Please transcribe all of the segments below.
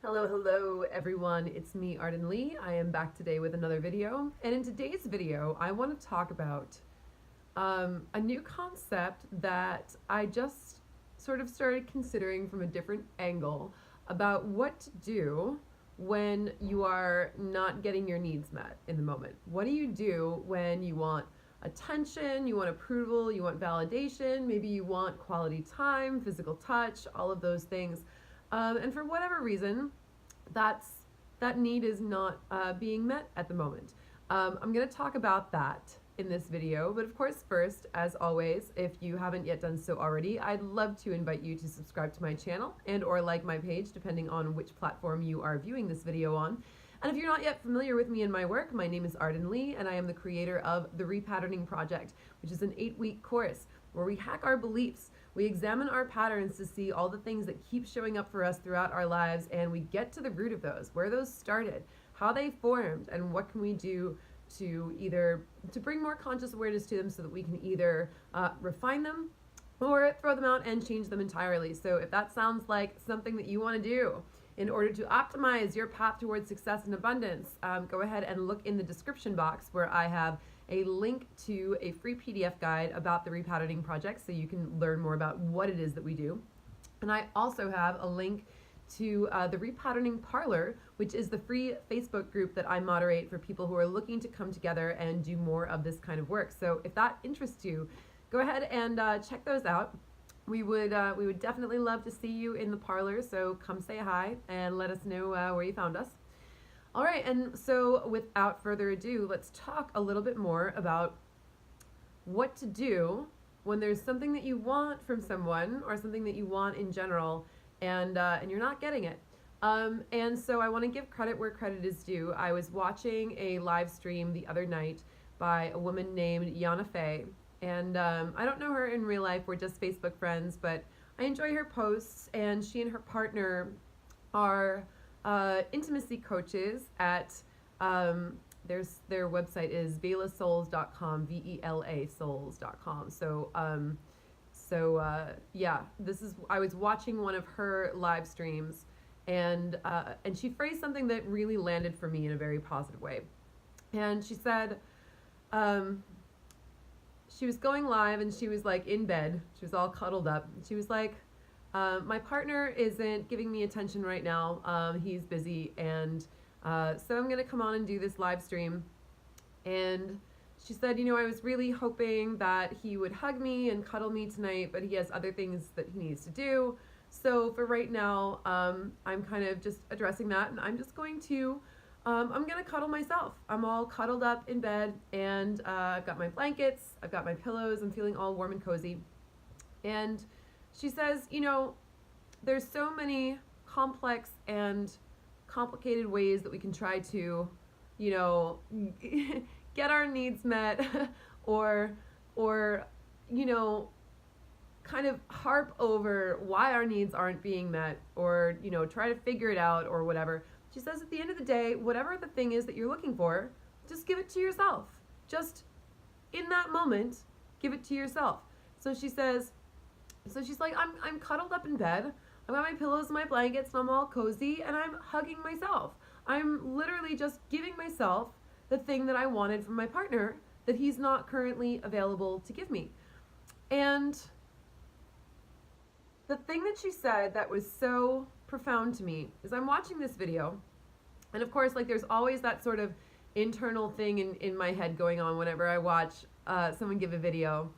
Hello everyone, it's me Arden Lee. I am back today with another video, and in today's video I want to talk about a new concept that I just sort of started considering from a different angle about what to do when you are not getting your needs met in the moment. What do you do when you want attention, you want approval, you want validation, maybe you want quality time, physical touch, all of those things. And for whatever reason, that need is not being met at the moment. I'm going to talk about that in this video, but of course first, as always, if you haven't yet done so already, I'd love to invite you to subscribe to my channel and or like my page, depending on which platform you are viewing this video on. And if you're not yet familiar with me and my work, my name is Arden Lee, and I am the creator of the Repatterning Project, which is an 8-week course where we hack our beliefs. We examine our patterns to see all the things that keep showing up for us throughout our lives, and we get to the root of those, where those started, how they formed, and what can we do to bring more conscious awareness to them so that we can either refine them or throw them out and change them entirely. So if that sounds like something that you want to do in order to optimize your path towards success and abundance, go ahead and look in the description box where I have a link to a free PDF guide about the Repatterning Project so you can learn more about what it is that we do. And I also have a link to the Repatterning Parlor, which is the free Facebook group that I moderate for people who are looking to come together and do more of this kind of work. So if that interests you, go ahead and check those out. We would definitely love to see you in the parlor, so come say hi and let us know where you found us. All right, and so without further ado, let's talk a little bit more about what to do when there's something that you want from someone or something that you want in general, and you're not getting it. And so I want to give credit where credit is due. I was watching a live stream the other night by a woman named Yana Faye, and I don't know her in real life. We're just Facebook friends, but I enjoy her posts, and she and her partner are intimacy coaches at their website is velasouls.com, VELA souls.com. Yeah, I was watching one of her live streams, and she phrased something that really landed for me in a very positive way. And she said, she was going live and she was like in bed, she was all cuddled up. She was like, my partner isn't giving me attention right now. He's busy, and so I'm going to come on and do this live stream. And she said, I was really hoping that he would hug me and cuddle me tonight, but he has other things that he needs to do. So for right now, I'm kind of just addressing that, and I'm just going to, I'm going to cuddle myself. I'm all cuddled up in bed, and I've got my blankets, I've got my pillows, I'm feeling all warm and cozy. And she says, there's so many complex and complicated ways that we can try to, get our needs met or kind of harp over why our needs aren't being met, or, try to figure it out or whatever. She says at the end of the day, whatever the thing is that you're looking for, just give it to yourself. Just in that moment, give it to yourself. So she's like, I'm cuddled up in bed, I've got my pillows and my blankets, and I'm all cozy, and I'm hugging myself. I'm literally just giving myself the thing that I wanted from my partner that he's not currently available to give me. And the thing that she said that was so profound to me is, I'm watching this video, and of course, like, there's always that sort of internal thing in my head going on whenever I watch someone give a video.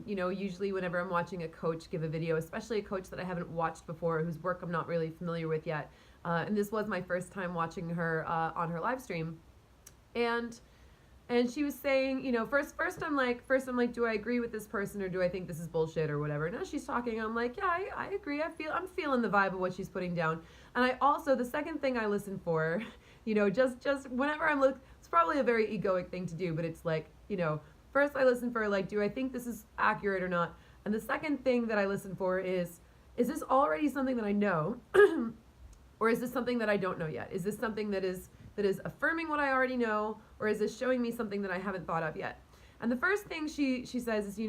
Usually whenever I'm watching a coach give a video, especially a coach that I haven't watched before, whose work I'm not really familiar with yet, and this was my first time watching her on her live stream, and she was saying, first I'm like, do I agree with this person, or do I think this is bullshit or whatever? And as she's talking, I'm like, yeah, I agree. I'm feeling the vibe of what she's putting down. And I also, the second thing I listen for, just whenever I'm it's probably a very egoic thing to do, but it's like, first I listen for, like, do I think this is accurate or not? And the second thing that I listen for is this already something that I know, or is this something that I don't know yet? Is this something that is affirming what I already know, or is this showing me something that I haven't thought of yet? And the first thing she says is,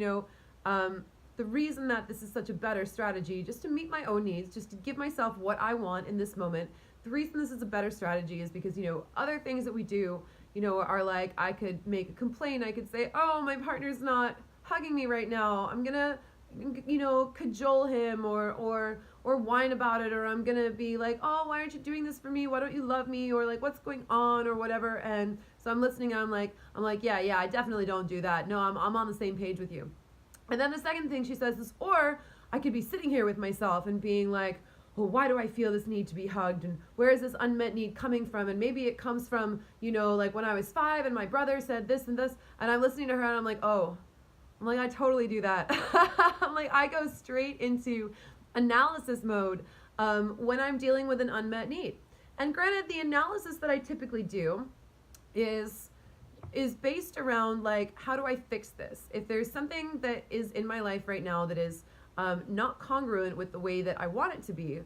the reason that this is such a better strategy, just to meet my own needs, just to give myself what I want in this moment, the reason this is a better strategy is because, other things that we do, are like, I could make a complaint. I could say, oh, my partner's not hugging me right now. I'm gonna, cajole him or whine about it, or I'm gonna be like, oh, why aren't you doing this for me? Why don't you love me? Or like, what's going on, or whatever. And so I'm listening, and I'm like, yeah, I definitely don't do that. No, I'm on the same page with you. And then the second thing she says is, or I could be sitting here with myself and being like, well, why do I feel this need to be hugged? And where is this unmet need coming from? And maybe it comes from, like when I was 5 and my brother said this and this, and I'm listening to her and I'm like, I totally do that. I'm like, I go straight into analysis mode when I'm dealing with an unmet need. And granted, the analysis that I typically do is based around like, how do I fix this? If there's something that is in my life right now that is not congruent with the way that I want it to be,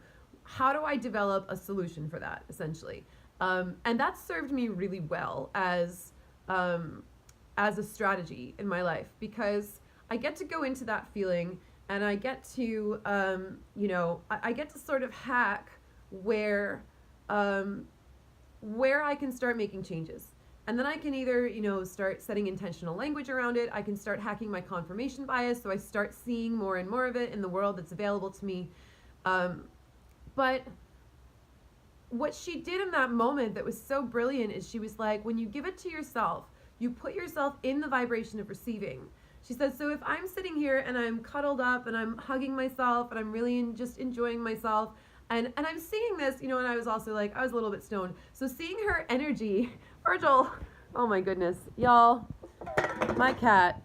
how do I develop a solution for that, essentially? And that's served me really well as a strategy in my life, because I get to go into that feeling and I get to, I get to sort of hack where I can start making changes. And then I can either, start setting intentional language around it. I can start hacking my confirmation bias, so I start seeing more and more of it in the world that's available to me. But what she did in that moment that was so brilliant is she was like, when you give it to yourself, you put yourself in the vibration of receiving. She says, so if I'm sitting here and I'm cuddled up and I'm hugging myself and I'm really just enjoying myself, and I'm seeing this, and I was also like, I was a little bit stoned. So seeing her energy, Virgil, oh my goodness, y'all, my cat,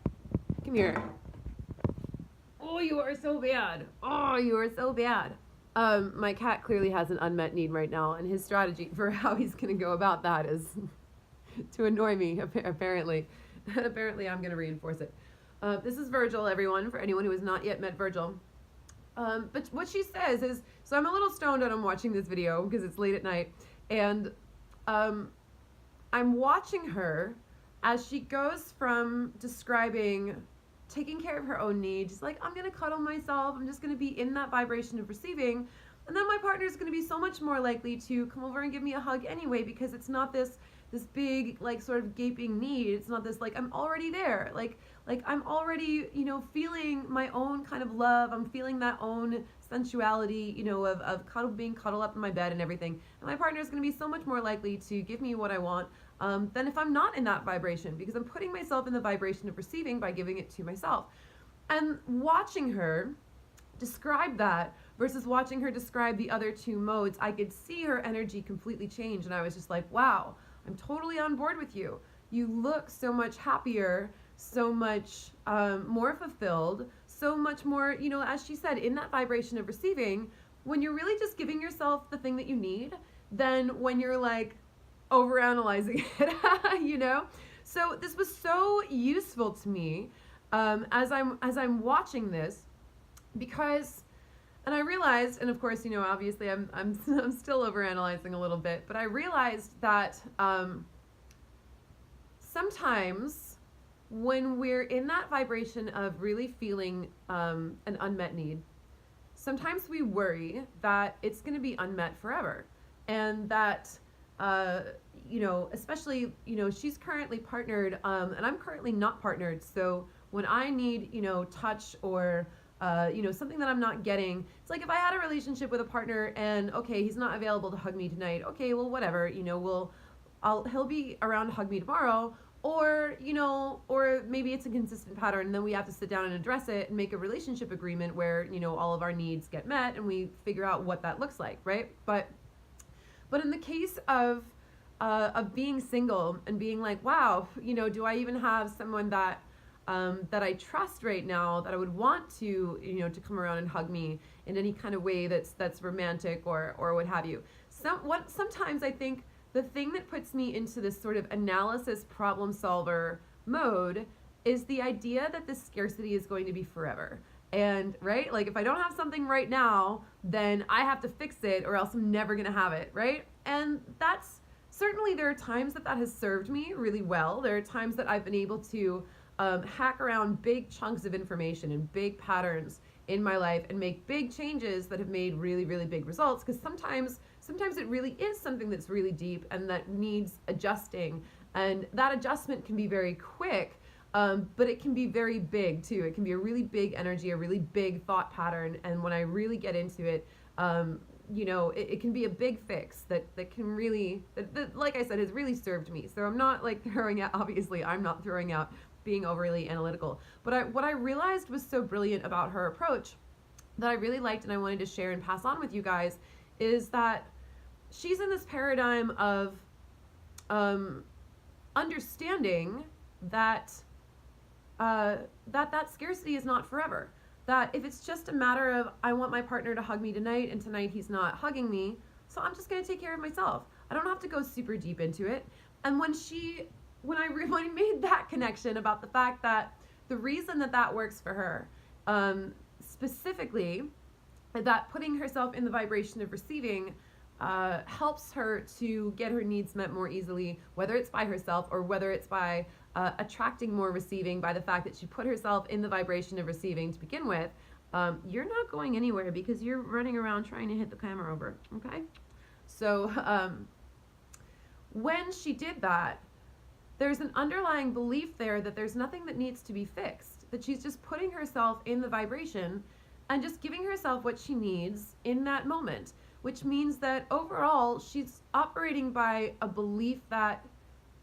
come here. Oh, you are so bad. Oh, you are so bad. My cat clearly has an unmet need right now, and his strategy for how he's going to go about that is to annoy me, apparently. And apparently I'm going to reinforce it. This is Virgil, everyone, for anyone who has not yet met Virgil. But what she says is, so I'm a little stoned and I'm watching this video because it's late at night, and I'm watching her as she goes from describing taking care of her own needs, like, I'm going to cuddle myself, I'm just going to be in that vibration of receiving, and then my partner is going to be so much more likely to come over and give me a hug anyway, because it's not this big, like, sort of gaping need. It's not this, like, I'm already there, like I'm already, feeling my own kind of love. I'm feeling that own sensuality, of being cuddled up in my bed and everything. And my partner is going to be so much more likely to give me what I want than if I'm not in that vibration, because I'm putting myself in the vibration of receiving by giving it to myself. And watching her describe that versus watching her describe the other two modes, I could see her energy completely change. And I was just like, wow, I'm totally on board with you. You look so much happier, so much more fulfilled, so much more, as she said, in that vibration of receiving, when you're really just giving yourself the thing that you need, than when you're like overanalyzing it, So this was so useful to me as I'm watching this, because, and I realized, and of course, obviously I'm still overanalyzing a little bit, but I realized that sometimes when we're in that vibration of really feeling an unmet need, sometimes we worry that it's going to be unmet forever, and that especially, she's currently partnered, and I'm currently not partnered. So when I need, touch or, something that I'm not getting, it's like if I had a relationship with a partner and, okay, he's not available to hug me tonight. Okay, well, whatever, he'll be around to hug me tomorrow, or, or maybe it's a consistent pattern, and then we have to sit down and address it and make a relationship agreement where, all of our needs get met and we figure out what that looks like, right? But in the case of being single and being like, wow, do I even have someone that I trust right now, that I would want to, to come around and hug me in any kind of way that's romantic or what have you. Sometimes I think the thing that puts me into this sort of analysis problem solver mode is the idea that the scarcity is going to be forever. And right, like if I don't have something right now, then I have to fix it or else I'm never gonna have it, right? And that's certainly, there are times that has served me really well. There are times that I've been able to hack around big chunks of information and big patterns in my life and make big changes that have made really, really big results. Because sometimes it really is something that's really deep and that needs adjusting. And that adjustment can be very quick, but it can be very big too. It can be a really big energy, a really big thought pattern. And when I really get into it, it can be a big fix that can really, that, like I said, has really served me. So I'm not like obviously I'm not throwing out being overly analytical. But what I realized was so brilliant about her approach that I really liked and I wanted to share and pass on with you guys is that she's in this paradigm of understanding that that scarcity is not forever. That if it's just a matter of I want my partner to hug me tonight and tonight he's not hugging me, so I'm just going to take care of myself. I don't have to go super deep into it. And when I made that connection about the fact that the reason that works for her, specifically, that putting herself in the vibration of receiving helps her to get her needs met more easily, whether it's by herself or whether it's by attracting more receiving, by the fact that she put herself in the vibration of receiving to begin with. You're not going anywhere because you're running around trying to hit the camera over, okay? So when she did that, there's an underlying belief there that there's nothing that needs to be fixed, that she's just putting herself in the vibration and just giving herself what she needs in that moment, which means that overall she's operating by a belief that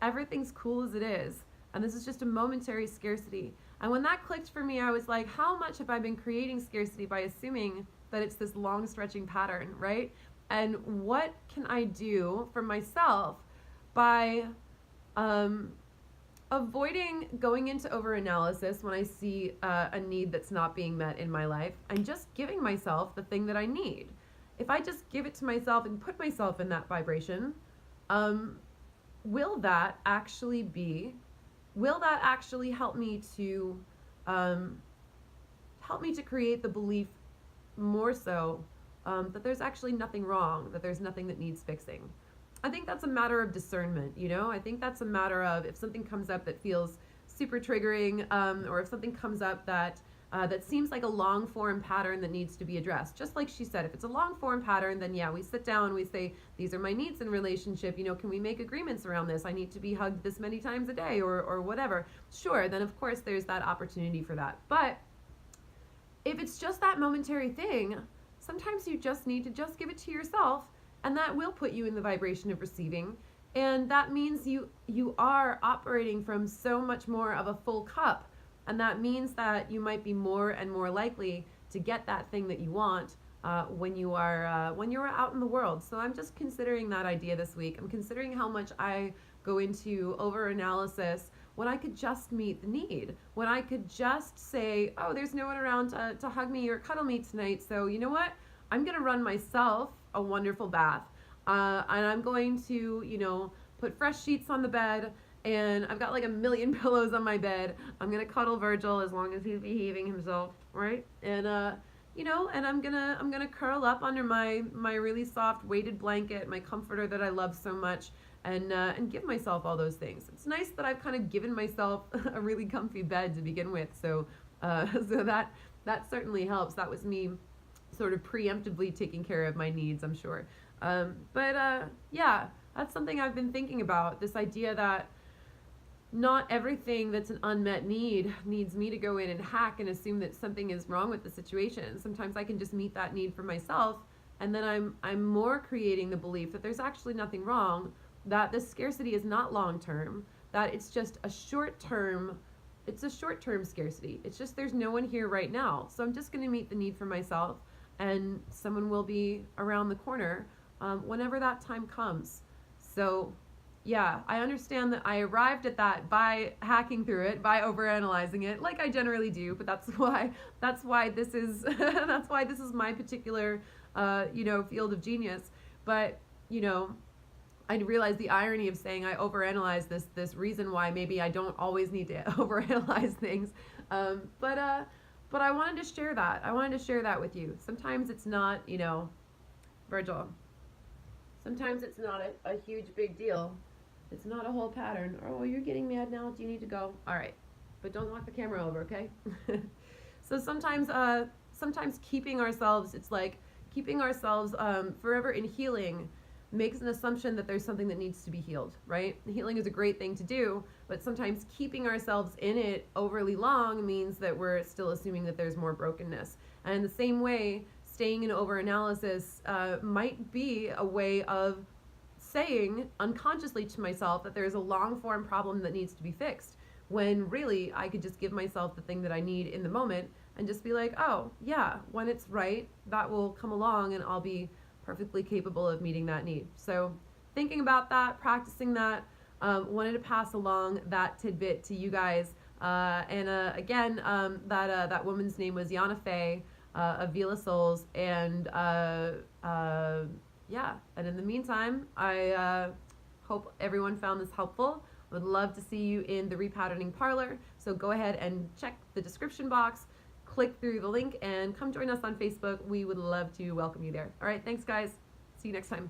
everything's cool as it is, and this is just a momentary scarcity. And when that clicked for me, I was like, how much have I been creating scarcity by assuming that it's this long stretching pattern, right? And what can I do for myself by avoiding going into overanalysis when I see a need that's not being met in my life and just giving myself the thing that I need. If I just give it to myself and put myself in that vibration, will that actually help me to create the belief more so that there's actually nothing wrong, that there's nothing that needs fixing? I think that's a matter of discernment, I think that's a matter of if something comes up that feels super triggering, or if something comes up that seems like a long form pattern that needs to be addressed. Just like she said, if it's a long form pattern, then yeah, we sit down, we say, these are my needs in relationship, can we make agreements around this? I need to be hugged this many times a day or whatever. Sure, then of course there's that opportunity for that. But if it's just that momentary thing, sometimes you just need to just give it to yourself, and that will put you in the vibration of receiving. And that means you are operating from so much more of a full cup. And that means that you might be more and more likely to get that thing that you want when you're out in the world. So I'm just considering that idea this week. I'm considering how much I go into overanalysis when I could just meet the need. When I could just say, oh, there's no one around to hug me or cuddle me tonight. So you know what? I'm going to run myself a wonderful bath. And I'm going to, put fresh sheets on the bed. And I've got like a million pillows on my bed. I'm going to cuddle Virgil as long as he's behaving himself, right? And, and I'm gonna curl up under my really soft weighted blanket, my comforter that I love so much, and give myself all those things. It's nice that I've kind of given myself a really comfy bed to begin with. So that certainly helps. That was me sort of preemptively taking care of my needs, I'm sure. Yeah, that's something I've been thinking about, this idea that not everything that's an unmet need needs me to go in and hack and assume that something is wrong with the situation. Sometimes I can just meet that need for myself, and then I'm more creating the belief that there's actually nothing wrong, that this scarcity is not long-term, that it's just a short-term scarcity. It's just there's no one here right now. So I'm just going to meet the need for myself, and someone will be around the corner whenever that time comes. So yeah, I understand that I arrived at that by hacking through it, by overanalyzing it, like I generally do. But that's why this is that's why this is my particular field of genius. But I realize the irony of saying I overanalyze this reason why maybe I don't always need to overanalyze things. But I wanted to share that. I wanted to share that with you. Sometimes it's not, Virgil. Sometimes it's not a huge big deal. It's not a whole pattern. Oh, you're getting mad now. Do you need to go? All right. but don't knock the camera over, okay? So sometimes keeping ourselves, it's like keeping ourselves forever in healing makes an assumption that there's something that needs to be healed, right? Healing is a great thing to do, but sometimes keeping ourselves in it overly long means that we're still assuming that there's more brokenness. And in the same way, staying in over-analysis might be a way of saying unconsciously to myself that there's a long-form problem that needs to be fixed, when really I could just give myself the thing that I need in the moment and just be like, oh, yeah, when it's right, that will come along and I'll be perfectly capable of meeting that need. So thinking about that, practicing that, wanted to pass along that tidbit to you guys. Again, that woman's name was Yana Faye of Vila Souls. And yeah, and in the meantime, I hope everyone found this helpful. I would love to see you in the repatterning parlor. So go ahead and check the description box, click through the link, and come join us on Facebook. We would love to welcome you there. All right, thanks guys. See you next time.